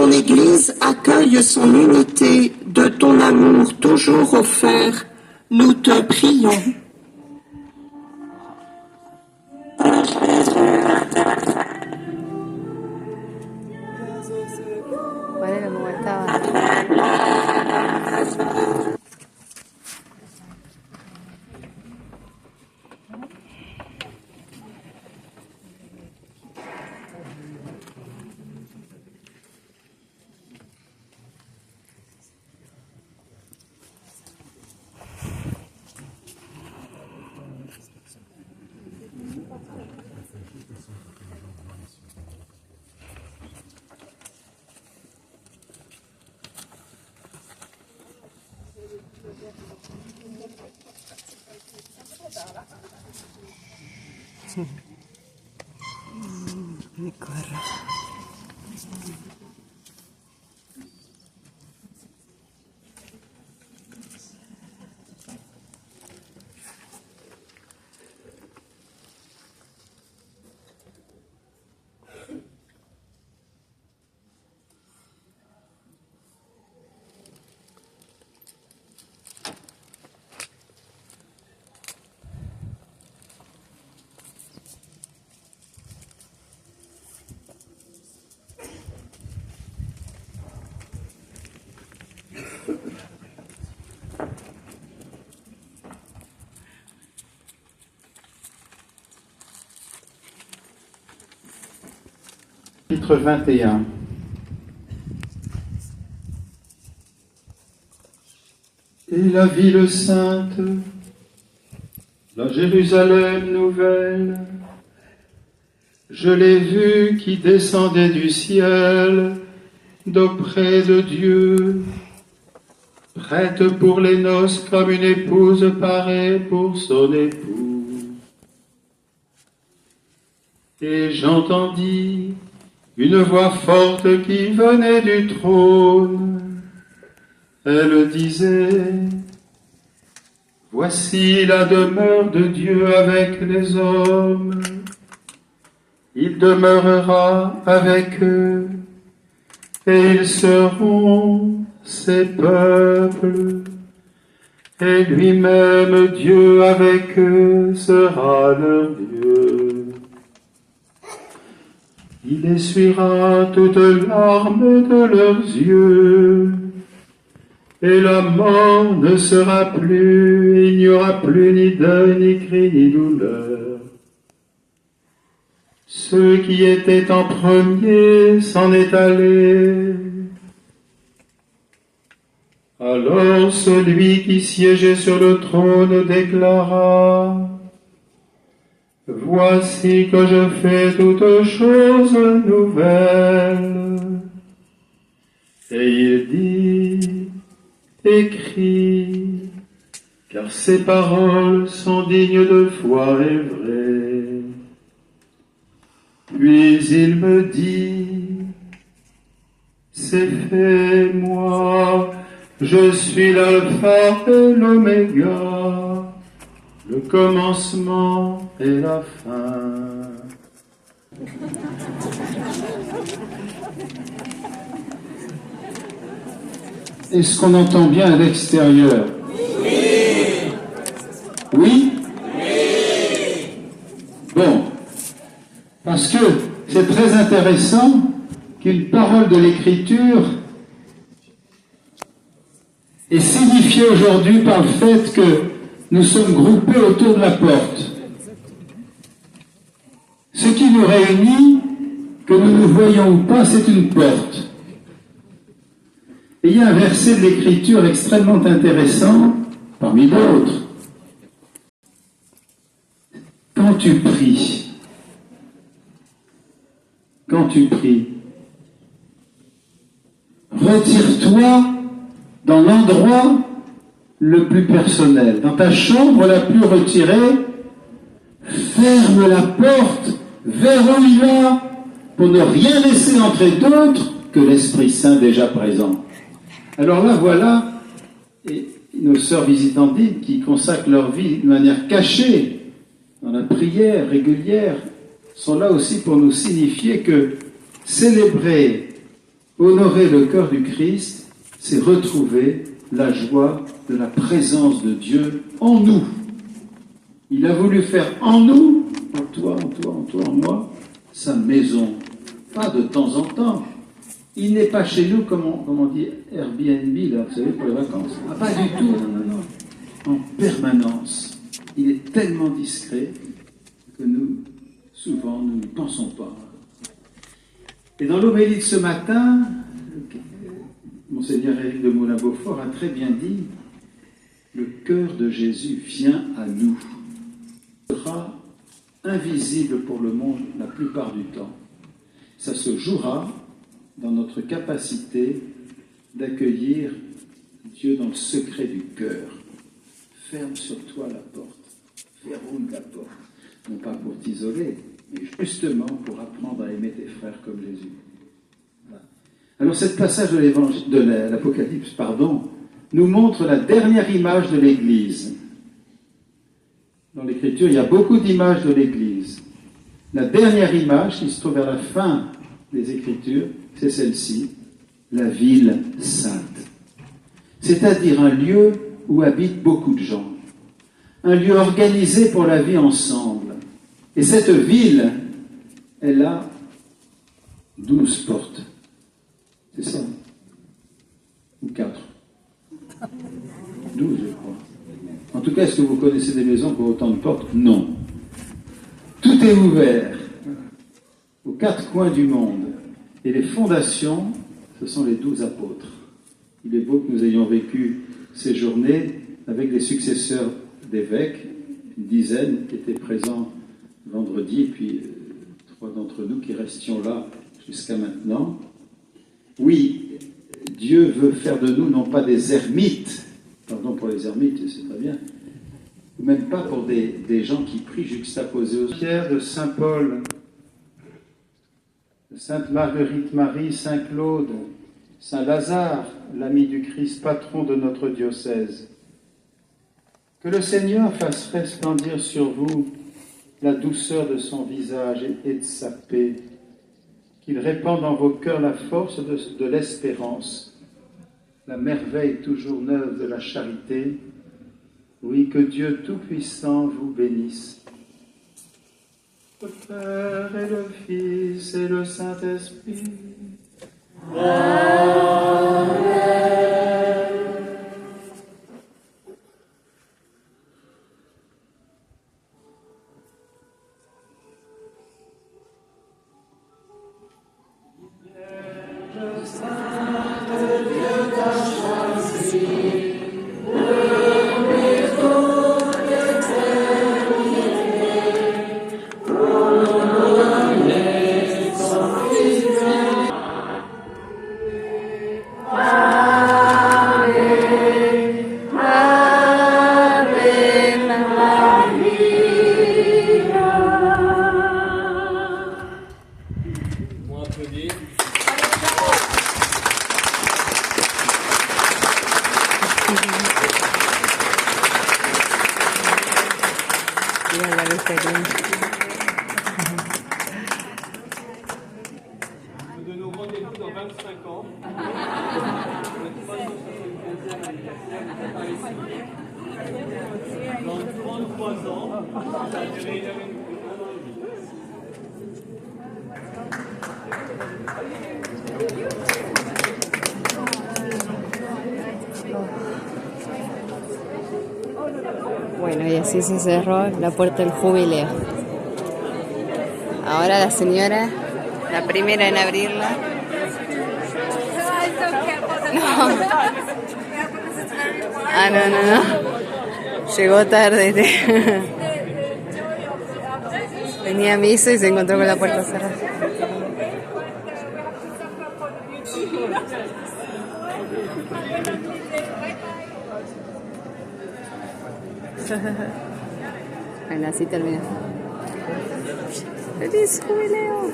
ton Église accueille son unité de ton amour toujours offert, nous te prions. Chapitre 21. Et la ville sainte, la Jérusalem nouvelle, je l'ai vue qui descendait du ciel, d'auprès de Dieu, prête pour les noces comme une épouse parée pour son époux. Et j'entendis une voix forte qui venait du trône. Elle disait, « Voici la demeure de Dieu avec les hommes. Il demeurera avec eux, et ils seront ses peuples. Et lui-même, Dieu avec eux, sera leur Dieu. Il essuiera toutes larmes de leurs yeux, et la mort ne sera plus, il n'y aura plus ni deuil, ni cri, ni douleur. Ceux qui étaient en premier s'en est allé. Alors celui qui siégeait sur le trône déclara, « Voici que je fais toutes choses nouvelles. » Et il dit, « Écris, car ces paroles sont dignes de foi et vraies. » Puis il me dit, « C'est fait, moi, je suis l'alpha et l'oméga, le commencement et la fin. » Est-ce qu'on entend bien à l'extérieur? Oui. Oui? Oui. Bon. Parce que c'est très intéressant qu'une parole de l'Écriture est signifiée aujourd'hui par le fait que nous sommes groupés autour de la porte. Ce qui nous réunit, que nous nous voyons ou pas, c'est une porte. Et il y a un verset de l'Écriture extrêmement intéressant, parmi d'autres. Quand tu pries, retire-toi dans l'endroit le plus personnel, dans ta chambre la plus retirée, ferme la porte, verrouille-la, pour ne rien laisser entrer d'autre que l'Esprit Saint déjà présent. Alors là, voilà, et nos sœurs visitandines qui consacrent leur vie de manière cachée, dans la prière régulière, sont là aussi pour nous signifier que célébrer Honorer le cœur du Christ, c'est retrouver la joie de la présence de Dieu en nous. Il a voulu faire en nous, en toi, en moi, sa maison. Pas de temps en temps. Il n'est pas chez nous, comme on dit Airbnb, là, vous savez, pour les vacances. Ah, pas du tout, non. En permanence. Il est tellement discret que nous, souvent, nous ne pensons pas. Et dans l'homélie de ce matin, Monseigneur Éric de Moulin-Beaufort a très bien dit, le cœur de Jésus vient à nous. Il sera invisible pour le monde la plupart du temps. Ça se jouera dans notre capacité d'accueillir Dieu dans le secret du cœur. Ferme sur toi la porte, verrouille la porte, non pas pour t'isoler, mais justement pour apprendre à aimer tes frères comme Jésus. Voilà. Alors, ce passage de l'Apocalypse, nous montre la dernière image de l'Église. Dans l'Écriture, il y a beaucoup d'images de l'Église. La dernière image, qui se trouve vers la fin des Écritures, c'est celle-ci, la ville sainte. C'est-à-dire un lieu où habitent beaucoup de gens. Un lieu organisé pour la vie ensemble. Et cette ville, elle a 12 portes. C'est ça? Ou 4? 12, je crois. En tout cas, est-ce que vous connaissez des maisons qui ont autant de portes? Non. Tout est ouvert aux 4 coins du monde. Et les fondations, ce sont les 12 apôtres. Il est beau que nous ayons vécu ces journées avec les successeurs d'évêques, une dizaine qui étaient présents vendredi, et puis 3 d'entre nous qui restions là jusqu'à maintenant. Oui, Dieu veut faire de nous non pas des ermites, pardon pour les ermites, c'est très bien, ou même pas pour des gens qui prient juxtaposés aux pierres de Saint Paul, de Sainte Marguerite Marie, Saint Claude, Saint Lazare, l'ami du Christ, patron de notre diocèse. Que le Seigneur fasse resplendir sur vous la douceur de son visage et de sa paix, qu'il répande dans vos cœurs la force de l'espérance, la merveille toujours neuve de la charité. Oui, que Dieu Tout-Puissant vous bénisse. Le Père et le Fils et le Saint-Esprit. Amen. De nos rendez-vous dans 25 ans. Dans 33 ans, ça a duré une heure et demie. Bueno, y así se cerró la puerta del jubileo. Ahora la señora, la primera en abrirla. No. Ah, no. Llegó tarde. Venía a misa y se encontró con la puerta cerrada. Bueno, así termina. ¡Feliz jubileo!